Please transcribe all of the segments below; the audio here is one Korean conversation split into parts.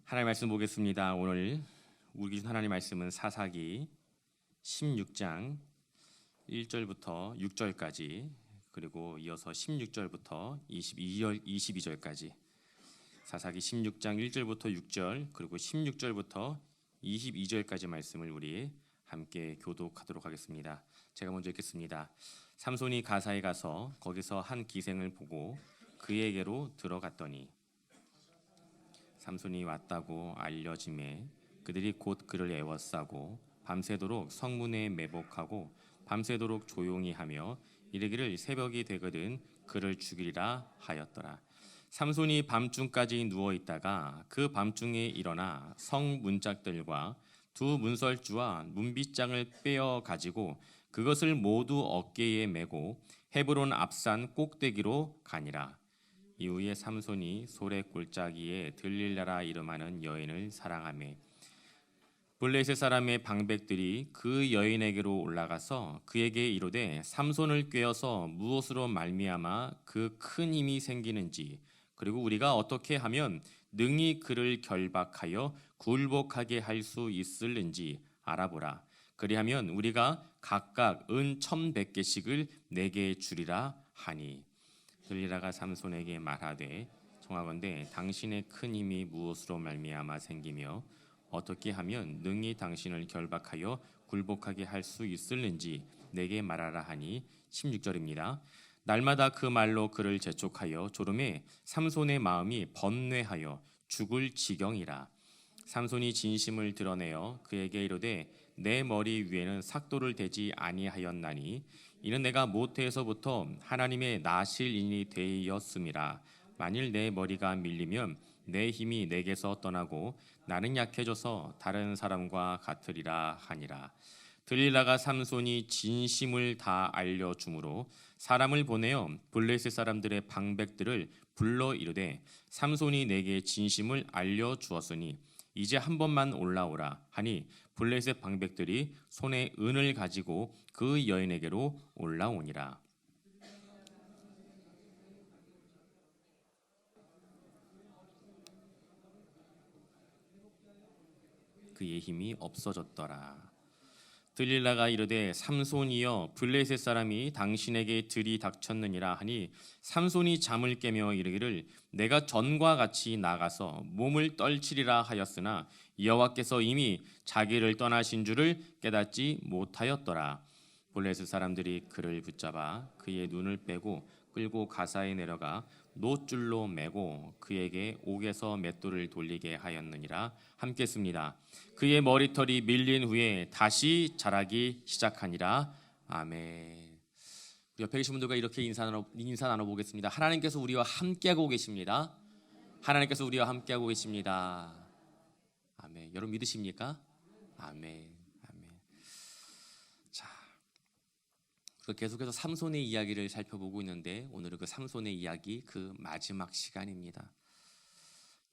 하나님 말씀 보겠습니다. 오늘 우리 하나님 말씀은 사사기 16장 1절부터 6절까지 그리고 이어서 16절부터 22절까지 사사기 16장 1절부터 6절 그리고 16절부터 22절까지 말씀을 우리 함께 교독하도록 하겠습니다. 제가 먼저 읽겠습니다. 삼손이 가사에 가서 거기서 한 기생을 보고 그에게로 들어갔더니 삼손이 왔다고 알려짐에 그들이 곧 그를 애워싸고 밤새도록 성문에 매복하고 밤새도록 조용히 하며 이르기를 새벽이 되거든 그를 죽이리라 하였더라. 삼손이 밤중까지 누워 있다가 그 밤중에 일어나 성 문짝들과 두 문설주와 문빗장을 빼어 가지고 그것을 모두 어깨에 메고 헤브론 앞산 꼭대기로 가니라. 이후에 삼손이 소래 골짜기에 들릴라라 이름하는 여인을 사랑하며 블레셋 사람의 방백들이 그 여인에게로 올라가서 그에게 이르되 삼손을 꾀어서 무엇으로 말미암아 그 큰 힘이 생기는지 그리고 우리가 어떻게 하면 능히 그를 결박하여 굴복하게 할 수 있을는지 알아보라. 그리하면 우리가 각각 은 1,100개씩을 내게 주리라 하니 들리라가 삼손에게 말하되 청하건대 당신의 큰 힘이 무엇으로 말미암아 생기며 어떻게 하면 능히 당신을 결박하여 굴복하게 할 수 있을는지 내게 말하라 하니 16절입니다. 날마다 그 말로 그를 재촉하여 조름에 삼손의 마음이 번뇌하여 죽을 지경이라. 삼손이 진심을 드러내어 그에게 이르되 내 머리 위에는 삭도를 대지 아니하였나니 이는 내가 모태에서부터 하나님의 나실인이 되었음이라. 만일 내 머리가 밀리면 내 힘이 내게서 떠나고 나는 약해져서 다른 사람과 같으리라 하니라. 들릴라가 삼손이 진심을 다 알려주므로 사람을 보내어 블레셋 사람들의 방백들을 불러 이르되 삼손이 내게 진심을 알려주었으니 이제 한 번만 올라오라 하니 블레셋 방백들이 손에 은을 가지고 그 여인에게로 올라오니라. 그의 힘이 없어졌더라. 들릴라가 이르되 삼손이여 블레셋 사람이 당신에게 들이닥쳤느니라 하니 삼손이 잠을 깨며 이르기를 내가 전과 같이 나가서 몸을 떨치리라 하였으나 여호와께서 이미 자기를 떠나신 줄을 깨닫지 못하였더라. 블레셋 사람들이 그를 붙잡아 그의 눈을 빼고 끌고 가사에 내려가 놋줄로 매고 그에게 옥에서 맷돌을 돌리게 하였느니라. 함께 씁니다. 그의 머리털이 밀린 후에 다시 자라기 시작하니라. 아멘. 옆에 계신 분들과 이렇게 인사 나눠보겠습니다. 하나님께서 우리와 함께하고 계십니다. 하나님께서 우리와 함께하고 계십니다. 아멘. 여러분 믿으십니까? 아멘. 계속해서 삼손의 이야기를 살펴보고 있는데 오늘은 그 삼손의 이야기 그 마지막 시간입니다.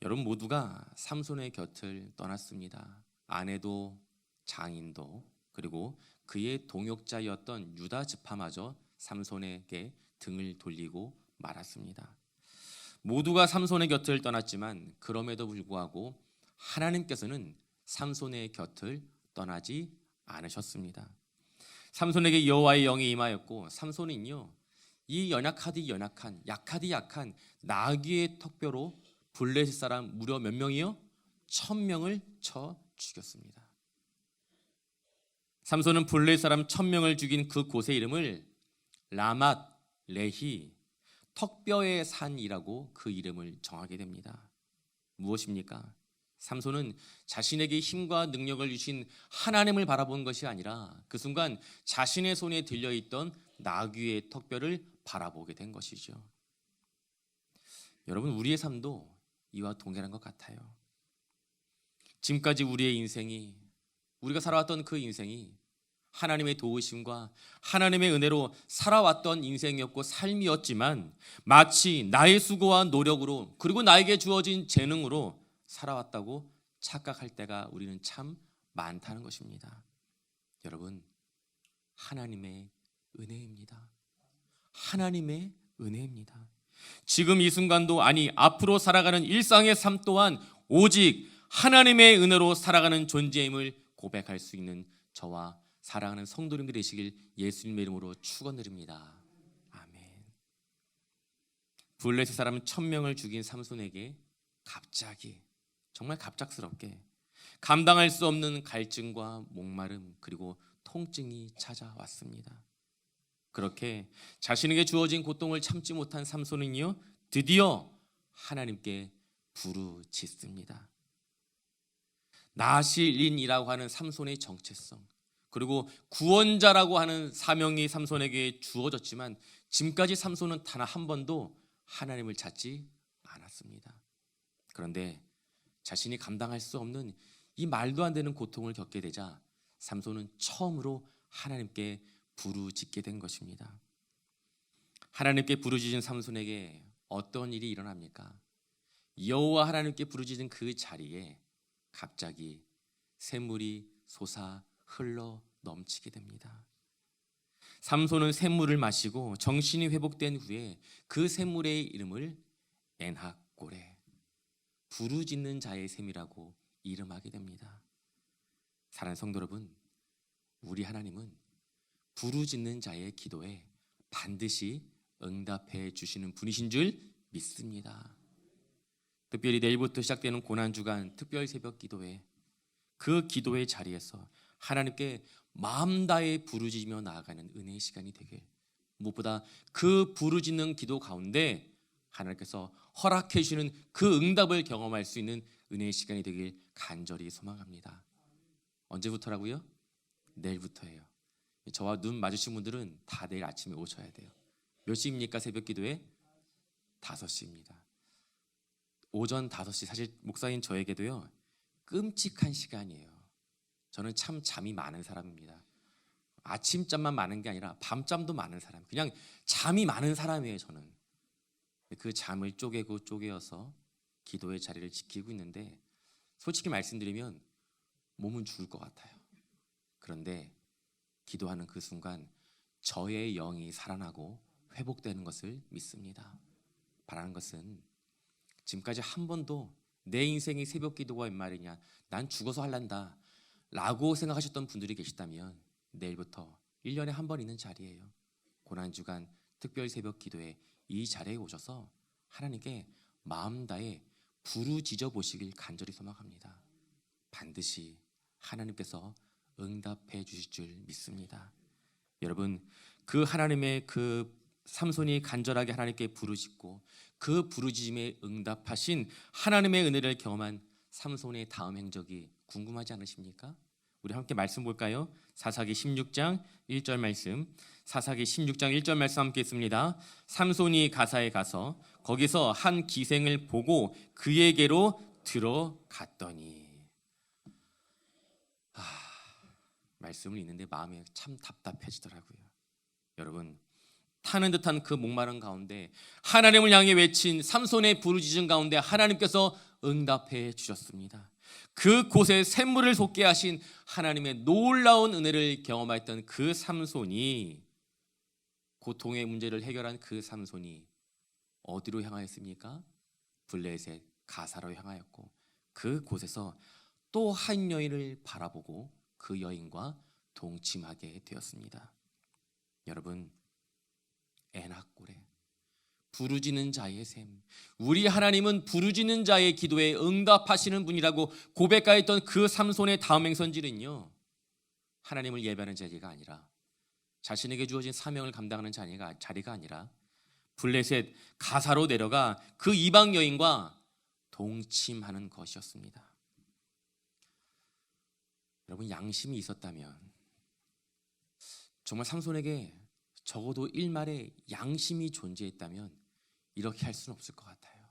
여러분 모두가 삼손의 곁을 떠났습니다. 아내도 장인도 그리고 그의 동역자였던 유다 지파마저 삼손에게 등을 돌리고 말았습니다. 모두가 삼손의 곁을 떠났지만 그럼에도 불구하고 하나님께서는 삼손의 곁을 떠나지 않으셨습니다. 삼손에게 여호와의 영이 임하였고 삼손은요 이 약하디 약한 나귀의 턱뼈로 블레셋 사람 무려 몇 명이요? 1,000명을 쳐 죽였습니다. 삼손은 블레셋 사람 1,000명을 죽인 그 곳의 이름을 라맛 레히 턱뼈의 산이라고 그 이름을 정하게 됩니다. 무엇입니까? 삼손은 자신에게 힘과 능력을 주신 하나님을 바라본 것이 아니라 그 순간 자신의 손에 들려있던 나귀의 턱뼈를 바라보게 된 것이죠. 여러분 우리의 삶도 이와 동일한 것 같아요. 지금까지 우리의 인생이 우리가 살아왔던 그 인생이 하나님의 도우심과 하나님의 은혜로 살아왔던 인생이었고 삶이었지만 마치 나의 수고와 노력으로 그리고 나에게 주어진 재능으로 살아왔다고 착각할 때가 우리는 참 많다는 것입니다. 여러분 하나님의 은혜입니다. 하나님의 은혜입니다. 지금 이 순간도 아니 앞으로 살아가는 일상의 삶 또한 오직 하나님의 은혜로 살아가는 존재임을 고백할 수 있는 저와 사랑하는 성도님들 되시길 예수님의 이름으로 축원드립니다. 아멘. 블레셋 사람 1000명을 죽인 삼손에게 갑자기, 정말 갑작스럽게 감당할 수 없는 갈증과 목마름 그리고 통증이 찾아왔습니다. 그렇게 자신에게 주어진 고통을 참지 못한 삼손은요, 드디어 하나님께 부르짖습니다. 나실인이라고 하는 삼손의 정체성, 그리고 구원자라고 하는 사명이 삼손에게 주어졌지만 지금까지 삼손은 단 한 번도 하나님을 찾지 않았습니다. 그런데 자신이 감당할 수 없는 이 말도 안 되는 고통을 겪게 되자 삼손은 처음으로 하나님께 부르짖게 된 것입니다. 하나님께 부르짖은 삼손에게 어떤 일이 일어납니까? 여호와 하나님께 부르짖은 그 자리에 갑자기 샘물이 솟아 흘러 넘치게 됩니다. 삼손은 샘물을 마시고 정신이 회복된 후에 그 샘물의 이름을 엔학고레, 부르짖는 자의 샘이라고 이름하게 됩니다. 사랑하는 성도 여러분, 우리 하나님은 부르짖는 자의 기도에 반드시 응답해 주시는 분이신 줄 믿습니다. 특별히 내일부터 시작되는 고난주간 특별 새벽 기도회, 그 기도의 자리에서 하나님께 마음 다해 부르짖으며 나아가는 은혜의 시간이 되길, 무엇보다 그 부르짖는 기도 가운데 하나님께서 허락해 주시는 그 응답을 경험할 수 있는 은혜의 시간이 되길 간절히 소망합니다. 언제부터라고요? 내일부터예요. 저와 눈 마주친 분들은 다 내일 아침에 오셔야 돼요. 몇 시입니까? 새벽 기도회? 5시입니다. 오전 5시, 사실 목사인 저에게도요, 끔찍한 시간이에요. 저는 참 잠이 많은 사람입니다. 아침잠만 많은 게 아니라 밤잠도 많은 사람, 그냥 잠이 많은 사람이에요. 저는 그 잠을 쪼개고 쪼개어서 기도의 자리를 지키고 있는데, 솔직히 말씀드리면 몸은 죽을 것 같아요. 그런데 기도하는 그 순간 저의 영이 살아나고 회복되는 것을 믿습니다. 바라는 것은, 지금까지 한 번도 내 인생의 새벽 기도가 웬 말이냐, 난 죽어서 할란다 라고 생각하셨던 분들이 계시다면 내일부터 1년에 한 번 있는 자리예요. 고난주간 특별 새벽 기도에 이 자리에 오셔서 하나님께 마음 다해 부르짖어 보시길 간절히 소망합니다. 반드시 하나님께서 응답해 주실 줄 믿습니다. 여러분, 그 하나님의 그 삼손이 간절하게 하나님께 부르짖고 그 부르짖음에 응답하신 하나님의 은혜를 경험한 삼손의 다음 행적이 궁금하지 않으십니까? 우리 함께 말씀 볼까요? 사사기 16장 1절 말씀, 사사기 16장 1절 말씀 함께 읽습니다. 삼손이 가사에 가서 거기서 한 기생을 보고 그에게로 들어갔더니, 말씀을 읽는데 마음이 참 답답해지더라고요. 여러분, 타는 듯한 그 목마른 가운데 하나님을 향해 외친 삼손의 부르짖음 가운데 하나님께서 응답해 주셨습니다. 그곳에 샘물을 솟게 하신 하나님의 놀라운 은혜를 경험했던 그 삼손이, 고통의 문제를 해결한 그 삼손이 어디로 향하였습니까? 블레셋 가사로 향하였고, 그곳에서 또 한 여인을 바라보고 그 여인과 동침하게 되었습니다. 여러분, 엔학고레, 부르짖는 자의 샘, 우리 하나님은 부르짖는 자의 기도에 응답하시는 분이라고 고백하였던 그 삼손의 다음 행선지는요, 하나님을 예배하는 자리가 아니라, 자신에게 주어진 사명을 감당하는 자리가 아니라 블레셋 가사로 내려가 그 이방 여인과 동침하는 것이었습니다. 여러분, 양심이 있었다면, 정말 삼손에게 적어도 일말의 양심이 존재했다면 이렇게 할 수는 없을 것 같아요.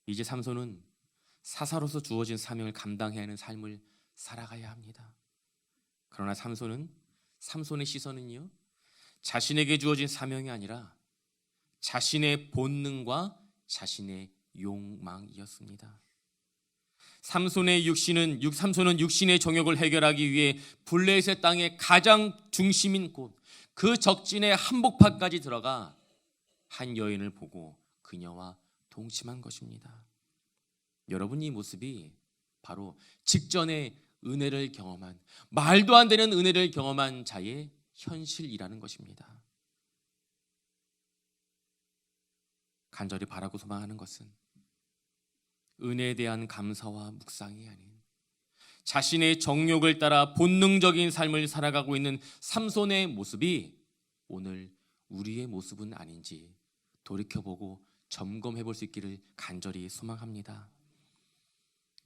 이제 삼손은 사사로서 주어진 사명을 감당해야 하는 삶을 살아가야 합니다. 그러나 삼손의 시선은요, 자신에게 주어진 사명이 아니라 자신의 본능과 자신의 욕망이었습니다. 삼손은 육신의 정욕을 해결하기 위해 블레셋 땅의 가장 중심인 곳, 그 적진의 한복판까지 들어가 한 여인을 보고 그녀와 동침한 것입니다. 여러분, 이 모습이 바로 직전에 은혜를 경험한, 말도 안 되는 은혜를 경험한 자의 현실이라는 것입니다. 간절히 바라고 소망하는 것은 은혜에 대한 감사와 묵상이 아닌 자신의 정욕을 따라 본능적인 삶을 살아가고 있는 삼손의 모습이 오늘 우리의 모습은 아닌지 돌이켜보고 점검해 볼 수 있기를 간절히 소망합니다.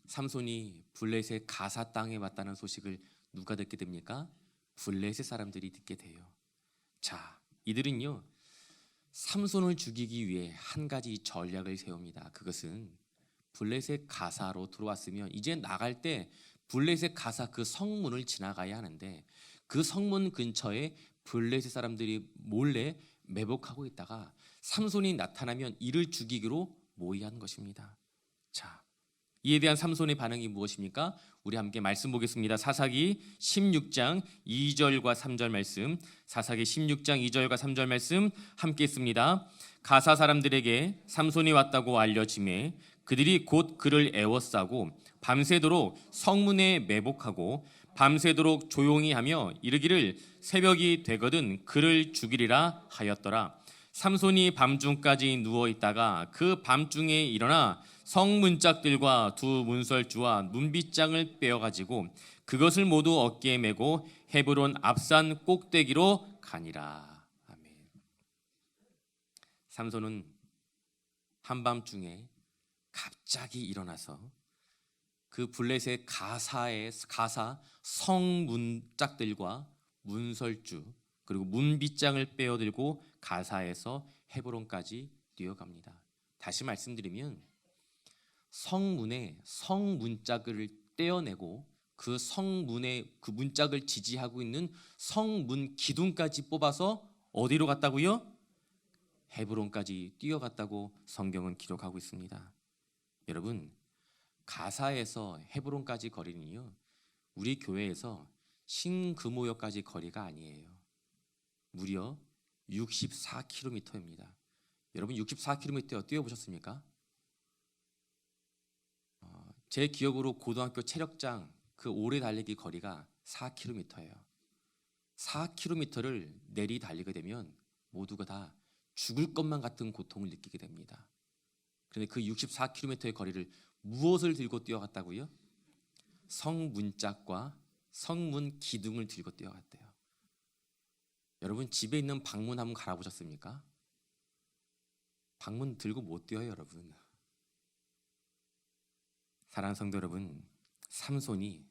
삼손이 블레셋 가사 땅에 왔다는 소식을 누가 듣게 됩니까? 블레셋 사람들이 듣게 돼요. 자, 이들은요, 삼손을 죽이기 위해 한 가지 전략을 세웁니다. 그것은 블레셋 가사로 들어왔으면 이제 나갈 때 블레셋 가사 그 성문을 지나가야 하는데, 그 성문 근처에 블레셋 사람들이 몰래 매복하고 있다가 삼손이 나타나면 이를 죽이기로 모의한 것입니다. 자, 이에 대한 삼손의 반응이 무엇입니까? 우리 함께 말씀 보겠습니다. 사사기 16장 2절과 3절 말씀, 사사기 16장 2절과 3절 말씀 함께 읽습니다. 가사 사람들에게 삼손이 왔다고 알려짐에 그들이 곧 그를 애워싸고 밤새도록 성문에 매복하고 밤새도록 조용히 하며 이르기를 새벽이 되거든 그를 죽이리라 하였더라. 삼손이 밤중까지 누워있다가 그 밤중에 일어나 성문짝들과 두 문설주와 문빗장을 빼어가지고 그것을 모두 어깨에 메고 헤브론 앞산 꼭대기로 가니라. 아멘. 삼손은 한밤중에 갑자기 일어나서 그 블레셋 가사 성문짝들과 문설주 그리고 문빗장을 빼어들고 가사에서 헤브론까지 뛰어갑니다. 다시 말씀드리면 성문에 성문짝을 떼어내고 그 성문에 그 문짝을 지지하고 있는 성문 기둥까지 뽑아서 어디로 갔다고요? 헤브론까지 뛰어갔다고 성경은 기록하고 있습니다. 여러분, 가사에서 헤브론까지 거리는요, 우리 교회에서 신금호역까지 거리가 아니에요. 무려 64km입니다. 여러분, 64km 뛰어보셨습니까? 제 기억으로 고등학교 체력장 그 오래 달리기 거리가 4km예요. 4km를 내리 달리게 되면 모두가 다 죽을 것만 같은 고통을 느끼게 됩니다. 그런데 그 64km의 거리를 무엇을 들고 뛰어갔다고요? 성문짝과 성문 기둥을 들고 뛰어갔대요. 여러분, 집에 있는 방문 한번 갈아보셨습니까? 방문 들고 못 뛰어요, 여러분. 사랑하는 성도 여러분, 삼손이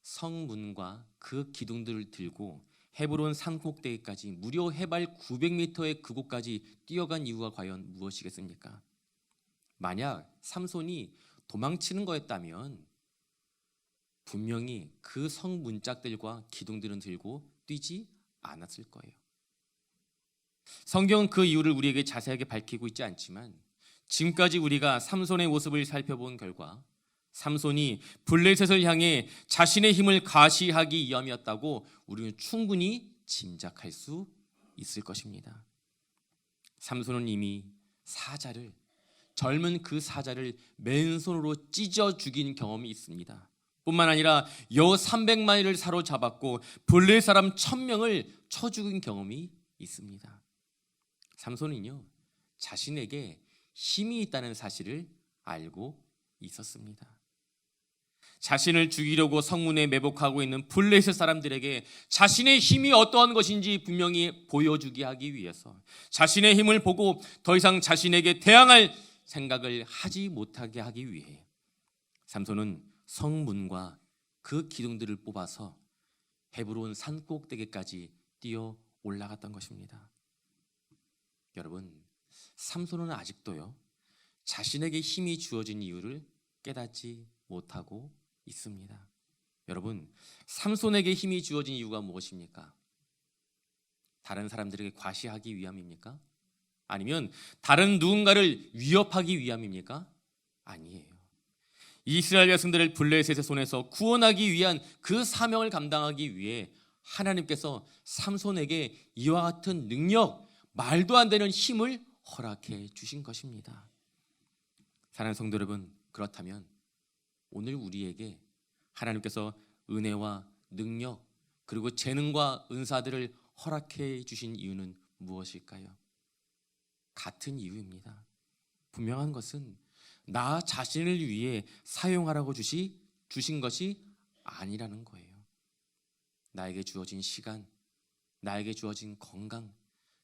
성문과 그 기둥들을 들고 헤브론 산꼭대기까지 무려 해발 900m의 그곳까지 뛰어간 이유가 과연 무엇이겠습니까? 만약 삼손이 도망치는 거였다면 분명히 그 성문짝들과 기둥들은 들고 뛰지 않았을 거예요. 성경은 그 이유를 우리에게 자세하게 밝히고 있지 않지만 지금까지 우리가 삼손의 모습을 살펴본 결과 삼손이 블레셋을 향해 자신의 힘을 과시하기 위함이었다고 우리는 충분히 짐작할 수 있을 것입니다. 삼손은 이미 젊은 그 사자를 맨손으로 찢어 죽인 경험이 있습니다. 뿐만 아니라 여 300마리를 사로잡았고 블레셋 사람 1000명을 쳐 죽인 경험이 있습니다. 삼손은요, 자신에게 힘이 있다는 사실을 알고 있었습니다. 자신을 죽이려고 성문에 매복하고 있는 블레셋 사람들에게 자신의 힘이 어떠한 것인지 분명히 보여주게 하기 위해서, 자신의 힘을 보고 더 이상 자신에게 대항할 생각을 하지 못하게 하기 위해 삼손은 성문과 그 기둥들을 뽑아서 헤브론 산꼭대기까지 뛰어 올라갔던 것입니다. 여러분, 삼손은 아직도요, 자신에게 힘이 주어진 이유를 깨닫지 못하고 있습니다. 여러분, 삼손에게 힘이 주어진 이유가 무엇입니까? 다른 사람들에게 과시하기 위함입니까? 아니면 다른 누군가를 위협하기 위함입니까? 아니에요. 이스라엘 백성들을 블레셋의 손에서 구원하기 위한 그 사명을 감당하기 위해 하나님께서 삼손에게 이와 같은 능력, 말도 안 되는 힘을 허락해 주신 것입니다. 사랑하는 성도 여러분, 그렇다면 오늘 우리에게 하나님께서 은혜와 능력 그리고 재능과 은사들을 허락해 주신 이유는 무엇일까요? 같은 이유입니다. 분명한 것은 나 자신을 위해 사용하라고 주신 것이 아니라는 거예요. 나에게 주어진 시간, 나에게 주어진 건강,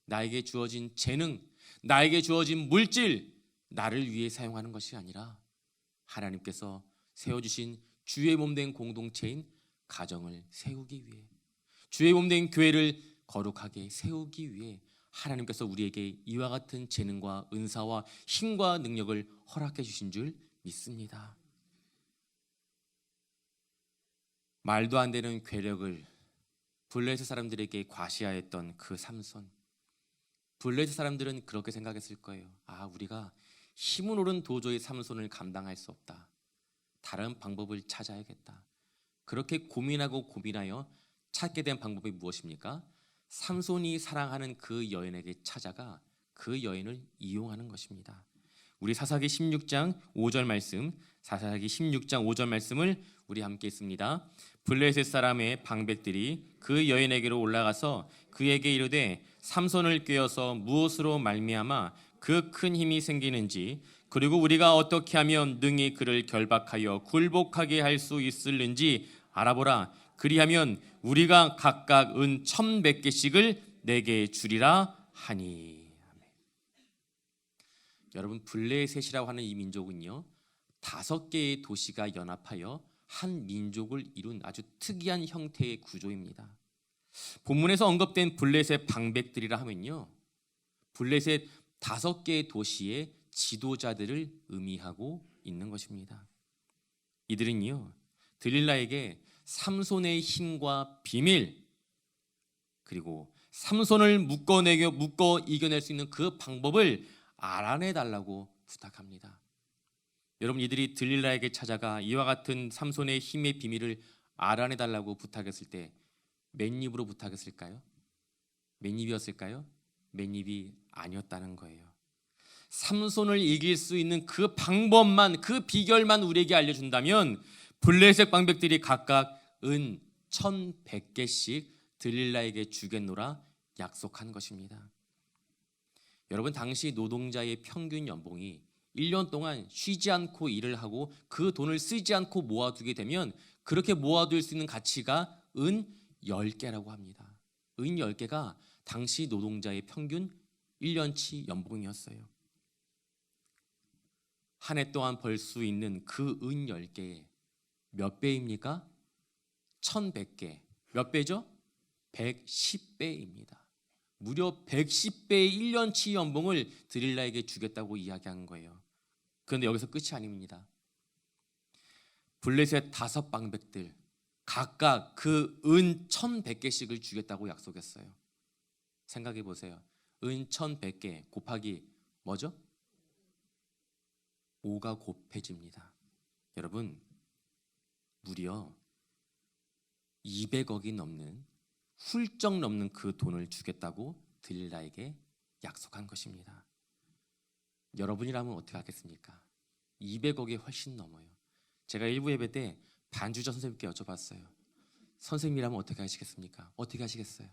나에게 주어진 재능, 나에게 주어진 물질, 나를 위해 사용하는 것이 아니라 하나님께서 세워주신 주의 몸된 공동체인 가정을 세우기 위해, 주의 몸된 교회를 거룩하게 세우기 위해 하나님께서 우리에게 이와 같은 재능과 은사와 힘과 능력을 허락해 주신 줄 믿습니다. 말도 안 되는 괴력을 블레셋 사람들에게 과시하였던 그 삼손, 블레셋 사람들은 그렇게 생각했을 거예요. 우리가 힘은 오른 도저히 삼손을 감당할 수 없다. 다른 방법을 찾아야겠다. 그렇게 고민하고 고민하여 찾게 된 방법이 무엇입니까? 삼손이 사랑하는 그 여인에게 찾아가 그 여인을 이용하는 것입니다. 우리 사사기 16장 5절 말씀, 사사기 16장 5절 말씀을 우리 함께 읽습니다. 블레셋 사람의 방백들이 그 여인에게로 올라가서 그에게 이르되 삼손을 꾀어서 무엇으로 말미암아 그 큰 힘이 생기는지, 그리고 우리가 어떻게 하면 능히 그를 결박하여 굴복하게 할 수 있을는지 알아보라. 그리하면 우리가 각각 은 1,100개씩을 내게 주리라 하니. 여러분, 블레셋이라고 하는 이 민족은요, 5개의 도시가 연합하여 한 민족을 이룬 아주 특이한 형태의 구조입니다. 본문에서 언급된 블레셋 방백들이라 하면요, 블레셋 5개의 도시의 지도자들을 의미하고 있는 것입니다. 이들은요, 들릴라에게 삼손의 힘과 비밀, 그리고 삼손을 묶어 이겨낼 수 있는 그 방법을 알아내달라고 부탁합니다. 여러분, 이들이 들릴라에게 찾아가 이와 같은 삼손의 힘의 비밀을 알아내달라고 부탁했을 때 맨입으로 부탁했을까요? 맨입이었을까요? 맨입이 아니었다는 거예요. 삼손을 이길 수 있는 그 방법만, 그 비결만 우리에게 알려준다면 블레셋 방백들이 각각 은 1,100개씩 들릴라에게 주겠노라 약속한 것입니다. 여러분, 당시 노동자의 평균 연봉이 1년 동안 쉬지 않고 일을 하고 그 돈을 쓰지 않고 모아두게 되면 그렇게 모아둘 수 있는 가치가 은 10개라고 합니다. 은 10개가 당시 노동자의 평균 1년치 연봉이었어요. 한 해 동안 벌 수 있는 그 은 10개의 몇 배입니까? 1,100개. 몇 배죠? 110배입니다. 무려 110배의 1년치 연봉을 드릴라에게 주겠다고 이야기한 거예요. 그런데 여기서 끝이 아닙니다. 블레셋 5방백들 각각 그 은 1,100개씩을 주겠다고 약속했어요. 생각해 보세요. 은 1,100개 곱하기 뭐죠? 5가 곱해집니다. 여러분, 무려 200억이 넘는, 훌쩍 넘는 그 돈을 주겠다고 들릴라에게 약속한 것입니다. 여러분이라면 어떻게 하겠습니까? 200억이 훨씬 넘어요. 제가 일부 예배 때 반주자 선생님께 여쭤봤어요. 선생님이라면 어떻게 하시겠습니까? 어떻게 하시겠어요?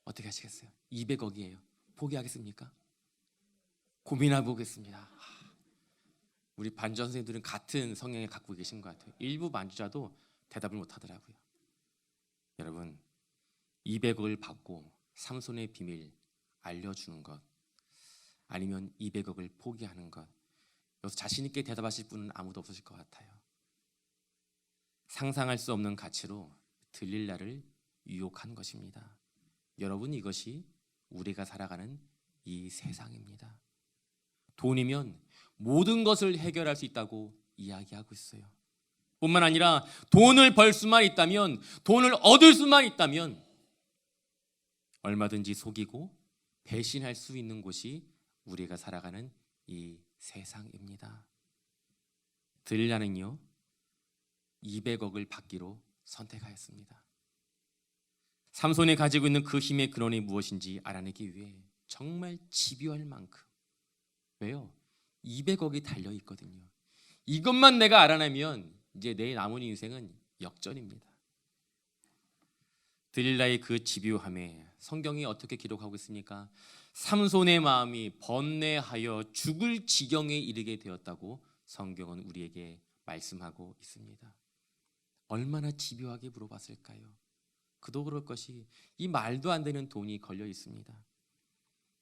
어떻게 하시겠어요? 200억이에요. 포기하겠습니까? 고민해보고 있습니다. 우리 반주자 선생님들은 같은 성향을 갖고 계신 것 같아요. 일부 반주자도 대답을 못하더라고요. 여러분, 200억을 받고 삼손의 비밀 알려주는 것, 아니면 200억을 포기하는 것, 여기서 자신 있게 대답하실 분은 아무도 없으실 것 같아요. 상상할 수 없는 가치로 들릴라를 유혹한 것입니다. 여러분, 이것이 우리가 살아가는 이 세상입니다. 돈이면 모든 것을 해결할 수 있다고 이야기하고 있어요. 뿐만 아니라 돈을 벌 수만 있다면, 돈을 얻을 수만 있다면 얼마든지 속이고 배신할 수 있는 곳이 우리가 살아가는 이 세상입니다. 들릴라는요, 200억을 받기로 선택하였습니다. 삼손이 가지고 있는 그 힘의 근원이 무엇인지 알아내기 위해 정말 집요할 만큼, 왜요? 200억이 달려 있거든요. 이것만 내가 알아내면 이제 내 남은 인생은 역전입니다. 들릴라의 그 집요함에 성경이 어떻게 기록하고 있습니까? 삼손의 마음이 번뇌하여 죽을 지경에 이르게 되었다고 성경은 우리에게 말씀하고 있습니다. 얼마나 집요하게 물어봤을까요? 그도 그럴 것이 이 말도 안 되는 돈이 걸려 있습니다.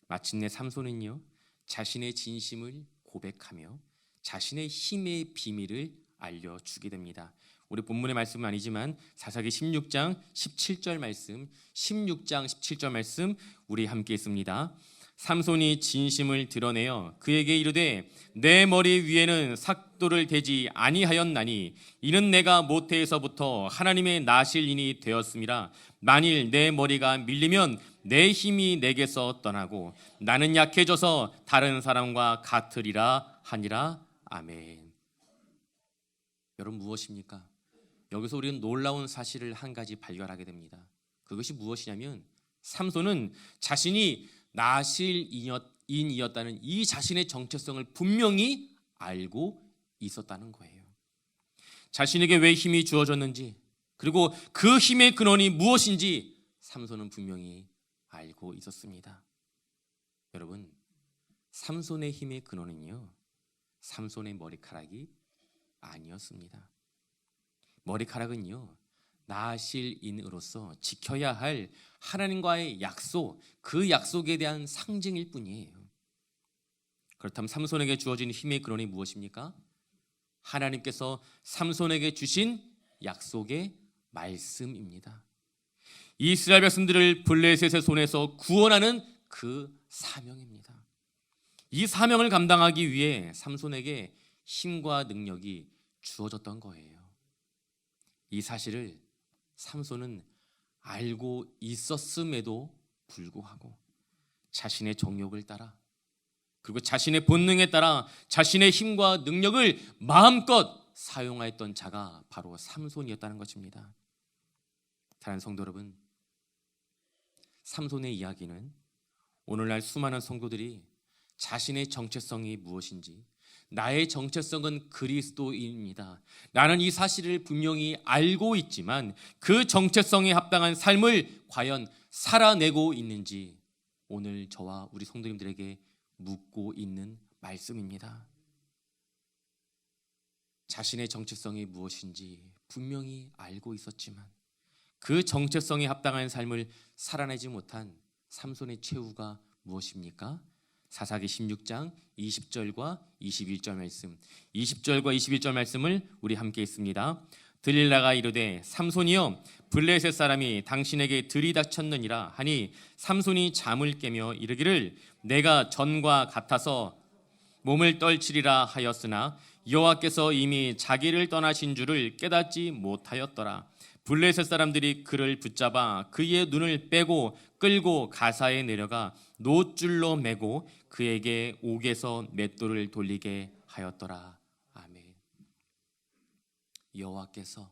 마침내 삼손은요, 자신의 진심을 고백하며 자신의 힘의 비밀을 알려주게 됩니다. 우리 본문의 말씀은 아니지만 사사기 16장 17절 말씀, 16장 17절 말씀 우리 함께 있습니다. 삼손이 진심을 드러내어 그에게 이르되 내 머리 위에는 삭도를 대지 아니하였나니 이는 내가 모태에서부터 하나님의 나실인이 되었음이라. 만일 내 머리가 밀리면 내 힘이 내게서 떠나고 나는 약해져서 다른 사람과 같으리라 하니라. 아멘. 여러분, 무엇입니까? 여기서 우리는 놀라운 사실을 한 가지 발견하게 됩니다. 그것이 무엇이냐면 삼손은 자신이 나실인이었다는 이 자신의 정체성을 분명히 알고 있었다는 거예요. 자신에게 왜 힘이 주어졌는지, 그리고 그 힘의 근원이 무엇인지 삼손은 분명히 알고 있었습니다. 여러분, 삼손의 힘의 근원은요, 삼손의 머리카락이 아니었습니다. 머리카락은요, 나실인으로서 지켜야 할 하나님과의 약속, 그 약속에 대한 상징일 뿐이에요. 그렇다면 삼손에게 주어진 힘의 근원이 무엇입니까? 하나님께서 삼손에게 주신 약속의 말씀입니다. 이스라엘 백성들을 블레셋의 손에서 구원하는 그 사명입니다. 이 사명을 감당하기 위해 삼손에게 힘과 능력이 주어졌던 거예요. 이 사실을 삼손은 알고 있었음에도 불구하고 자신의 정욕을 따라, 그리고 자신의 본능에 따라 자신의 힘과 능력을 마음껏 사용하였던 자가 바로 삼손이었다는 것입니다. 사랑하는 성도 여러분, 삼손의 이야기는 오늘날 수많은 성도들이 자신의 정체성이 무엇인지, 나의 정체성은 그리스도인입니다, 나는 이 사실을 분명히 알고 있지만 그 정체성에 합당한 삶을 과연 살아내고 있는지 오늘 저와 우리 성도님들에게 묻고 있는 말씀입니다. 자신의 정체성이 무엇인지 분명히 알고 있었지만 그 정체성에 합당한 삶을 살아내지 못한 삼손의 최후가 무엇입니까? 사사기 16장 20절과 21절 말씀, 20절과 21절 말씀을 우리 함께 읽습니다. 들릴라가 이르되 삼손이여, 블레셋 사람이 당신에게 들이닥쳤느니라 하니 삼손이 잠을 깨며 이르기를 내가 전과 같아서 몸을 떨치리라 하였으나 여호와께서 이미 자기를 떠나신 줄을 깨닫지 못하였더라. 블레셋 사람들이 그를 붙잡아 그의 눈을 빼고 끌고 가사에 내려가 노줄로 매고 그에게 옥에서 맷돌을 돌리게 하였더라. 아멘. 여호와께서,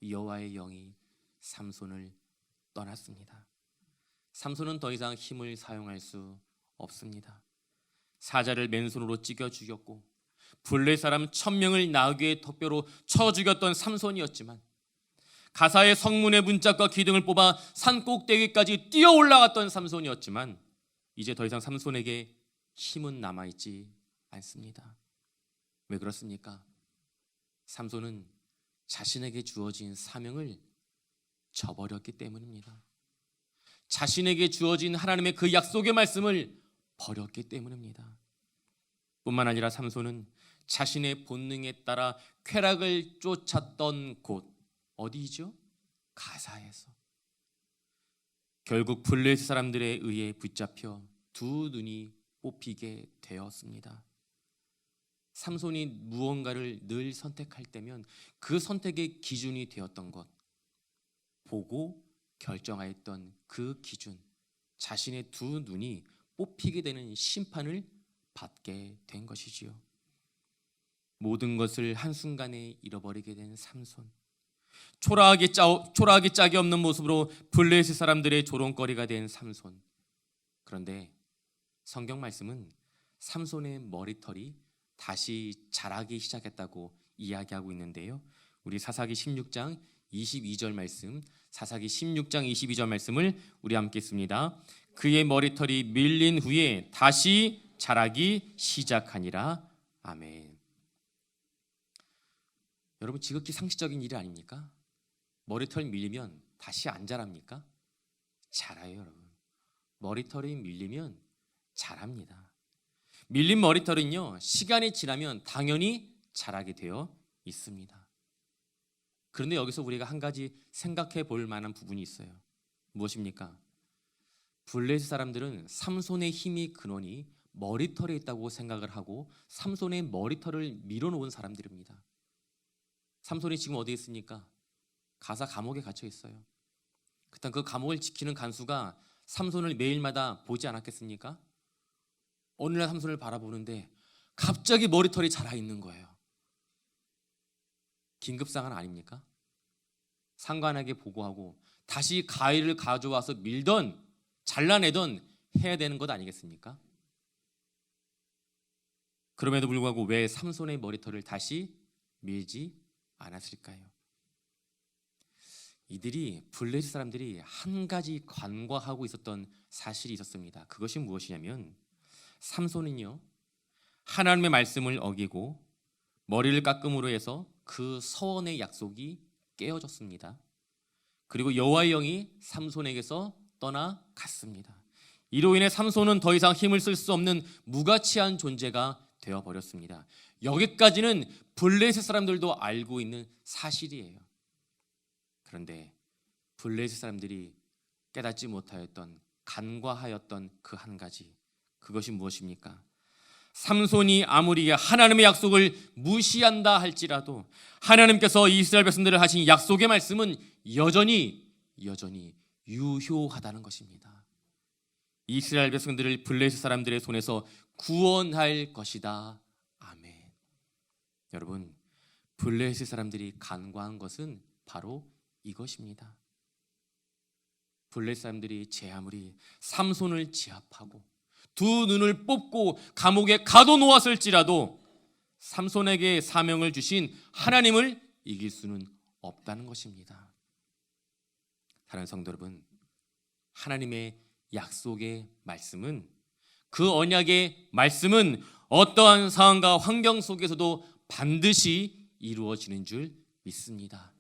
여호와의 영이 삼손을 떠났습니다. 삼손은 더 이상 힘을 사용할 수 없습니다. 사자를 맨손으로 찢겨 죽였고 블레 사람 1000명을 나귀의 턱뼈로 쳐 죽였던 삼손이었지만, 가사의 성문의 문짝과 기둥을 뽑아 산 꼭대기까지 뛰어 올라갔던 삼손이었지만, 이제 더 이상 삼손에게 힘은 남아있지 않습니다. 왜 그렇습니까? 삼손은 자신에게 주어진 사명을 저버렸기 때문입니다. 자신에게 주어진 하나님의 그 약속의 말씀을 버렸기 때문입니다. 뿐만 아니라 삼손은 자신의 본능에 따라 쾌락을 쫓았던 곳, 어디죠? 가사에서 결국 블레셋 사람들에 의해 붙잡혀 두 눈이 뽑히게 되었습니다. 삼손이 무언가를 늘 선택할 때면 그 선택의 기준이 되었던 것, 보고 결정하였던 그 기준, 자신의 두 눈이 뽑히게 되는 심판을 받게 된 것이지요. 모든 것을 한순간에 잃어버리게 된 삼손, 초라하기 짝이 없는 모습으로 블레셋 사람들의 조롱거리가 된 삼손. 그런데 성경 말씀은 삼손의 머리털이 다시 자라기 시작했다고 이야기하고 있는데요. 우리 사사기 16장 22절 말씀, 사사기 16장 22절 말씀을 우리 함께 읽습니다. 그의 머리털이 밀린 후에 다시 자라기 시작하니라. 아멘. 여러분, 지극히 상식적인 일 아닙니까? 머리털 밀리면 다시 안 자랍니까? 자라요, 여러분. 머리털이 밀리면 자랍니다. 밀린 머리털은요, 시간이 지나면 당연히 자라게 되어 있습니다. 그런데 여기서 우리가 한 가지 생각해 볼 만한 부분이 있어요. 무엇입니까? 블레셋 사람들은 삼손의 힘이 근원이 머리털에 있다고 생각을 하고 삼손의 머리털을 밀어놓은 사람들입니다. 삼손이 지금 어디에 있습니까? 가사 감옥에 갇혀 있어요. 그렇다면 그 감옥을 지키는 간수가 삼손을 매일마다 보지 않았겠습니까? 어느 날 삼손을 바라보는데 갑자기 머리털이 자라 있는 거예요. 긴급상황 아닙니까? 상관에게 보고하고 다시 가위를 가져와서 밀던 잘라내던 해야 되는 것 아니겠습니까? 그럼에도 불구하고 왜 삼손의 머리털을 다시 밀지 않았을까요? 이들이 블레셋 사람들이 한 가지 간과하고 있었던 사실이 있었습니다. 그것이 무엇이냐면 삼손은요, 하나님의 말씀을 어기고 머리를 깎음으로 해서 그 서원의 약속이 깨어졌습니다. 그리고 여호와의 영이 삼손에게서 떠나갔습니다. 이로 인해 삼손은 더 이상 힘을 쓸 수 없는 무가치한 존재가 되어버렸습니다. 여기까지는 블레셋 사람들도 알고 있는 사실이에요. 그런데 블레셋 사람들이 깨닫지 못하였던, 간과하였던 그 한 가지, 그것이 무엇입니까? 삼손이 아무리 하나님의 약속을 무시한다 할지라도 하나님께서 이스라엘 백성들을 하신 약속의 말씀은 여전히 유효하다는 것입니다. 이스라엘 백성들을 블레셋 사람들의 손에서 구원할 것이다. 아멘. 여러분, 블레셋 사람들이 간과한 것은 바로 이것입니다. 블레셋 사람들이 아무리 삼손을 제압하고 두 눈을 뽑고 감옥에 가둬놓았을지라도 삼손에게 사명을 주신 하나님을 이길 수는 없다는 것입니다. 사랑하는 성도 여러분, 하나님의 약속의 말씀은, 그 언약의 말씀은 어떠한 상황과 환경 속에서도 반드시 이루어지는 줄 믿습니다.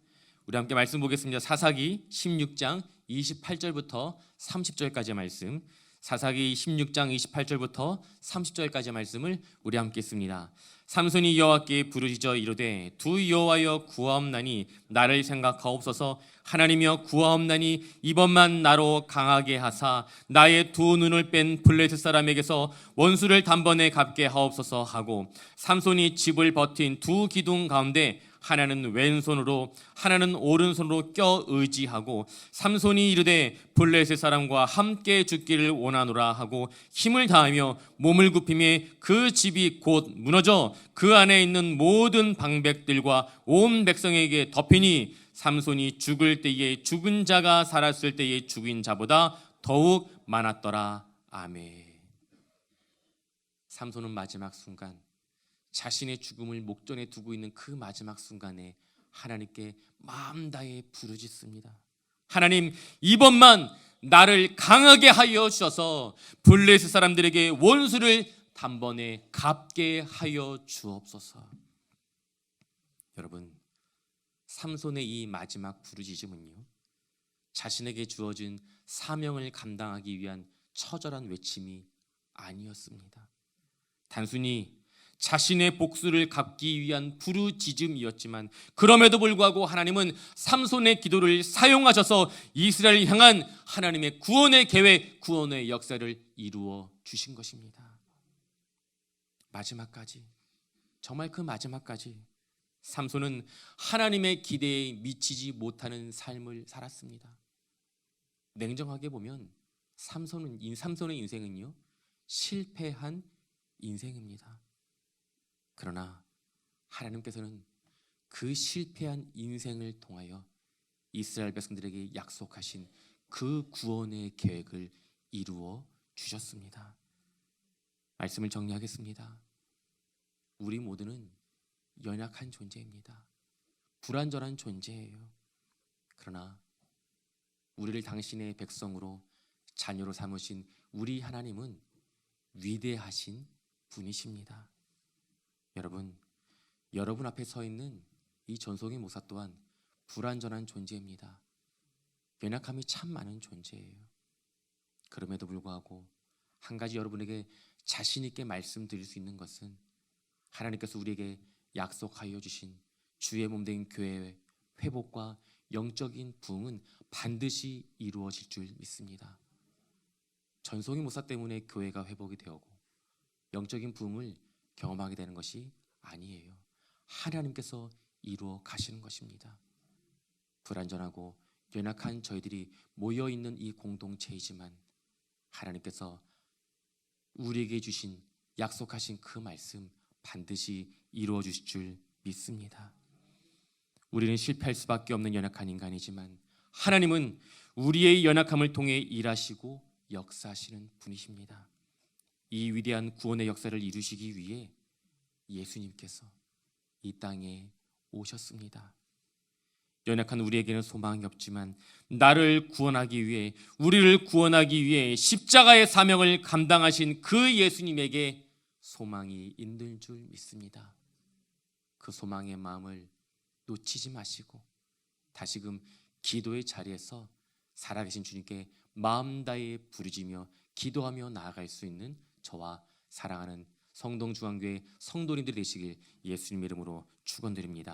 우리 함께 말씀 보겠습니다. 사사기 16장 28절부터 30절까지의 말씀, 사사기 16장 28절부터 30절까지의 말씀을 우리 함께 읽습니다. 삼손이 여호와께 부르짖어 이르되 두 여호와여 구하옵나니 나를 생각하옵소서. 하나님이여 구하옵나니 이번만 나로 강하게 하사 나의 두 눈을 뺀 블레셋 사람에게서 원수를 단번에 갚게 하옵소서 하고, 삼손이 집을 버틴 두 기둥 가운데 하나는 왼손으로 하나는 오른손으로 껴 의지하고, 삼손이 이르되 블레셋 사람과 함께 죽기를 원하노라 하고 힘을 다하며 몸을 굽히매 그 집이 곧 무너져 그 안에 있는 모든 방백들과 온 백성에게 덮이니, 삼손이 죽을 때에 죽은 자가 살았을 때에 죽인 자보다 더욱 많았더라. 아멘. 삼손은 마지막 순간, 자신의 죽음을 목전에 두고 있는 그 마지막 순간에 하나님께 마음 다해 부르짖습니다. 하나님, 이번만 나를 강하게 하여 주셔서 블레셋 사람들에게 원수를 단번에 갚게 하여 주옵소서. 여러분, 삼손의 이 마지막 부르짖음은요, 자신에게 주어진 사명을 감당하기 위한 처절한 외침이 아니었습니다. 단순히 자신의 복수를 갚기 위한 부르짖음이었지만, 그럼에도 불구하고 하나님은 삼손의 기도를 사용하셔서 이스라엘을 향한 하나님의 구원의 계획, 구원의 역사를 이루어 주신 것입니다. 마지막까지, 정말 그 마지막까지 삼손은 하나님의 기대에 미치지 못하는 삶을 살았습니다. 냉정하게 보면 삼손의 인생은요, 실패한 인생입니다. 그러나 하나님께서는 그 실패한 인생을 통하여 이스라엘 백성들에게 약속하신 그 구원의 계획을 이루어 주셨습니다. 말씀을 정리하겠습니다. 우리 모두는 연약한 존재입니다. 불완전한 존재예요. 그러나 우리를 당신의 백성으로 자녀로 삼으신 우리 하나님은 위대하신 분이십니다. 여러분 앞에 서 있는 이 전송의 모사 또한 불완전한 존재입니다. 연약함이 참 많은 존재예요. 그럼에도 불구하고 한 가지 여러분에게 자신 있게 말씀드릴 수 있는 것은 하나님께서 우리에게 약속하여 주신 주의 몸된 교회의 회복과 영적인 부흥은 반드시 이루어질 줄 믿습니다. 전송의 모사 때문에 교회가 회복이 되고 영적인 부흥을 경험하게 되는 것이 아니에요. 하나님께서 이루어 가시는 것입니다. 불완전하고 연약한 저희들이 모여 있는 이 공동체이지만 하나님께서 우리에게 주신 약속하신 그 말씀 반드시 이루어 주실 줄 믿습니다. 우리는 실패할 수밖에 없는 연약한 인간이지만 하나님은 우리의 연약함을 통해 일하시고 역사하시는 분이십니다. 이 위대한 구원의 역사를 이루시기 위해 예수님께서 이 땅에 오셨습니다. 연약한 우리에게는 소망이 없지만 나를 구원하기 위해, 우리를 구원하기 위해 십자가의 사명을 감당하신 그 예수님에게 소망이 있는 줄 믿습니다. 그 소망의 마음을 놓치지 마시고 다시금 기도의 자리에서 살아계신 주님께 마음 다해 부르짖으며 기도하며 나아갈 수 있는 저와 사랑하는 성동중앙교회 성도님들이 되시길 예수님 이름으로 축원드립니다.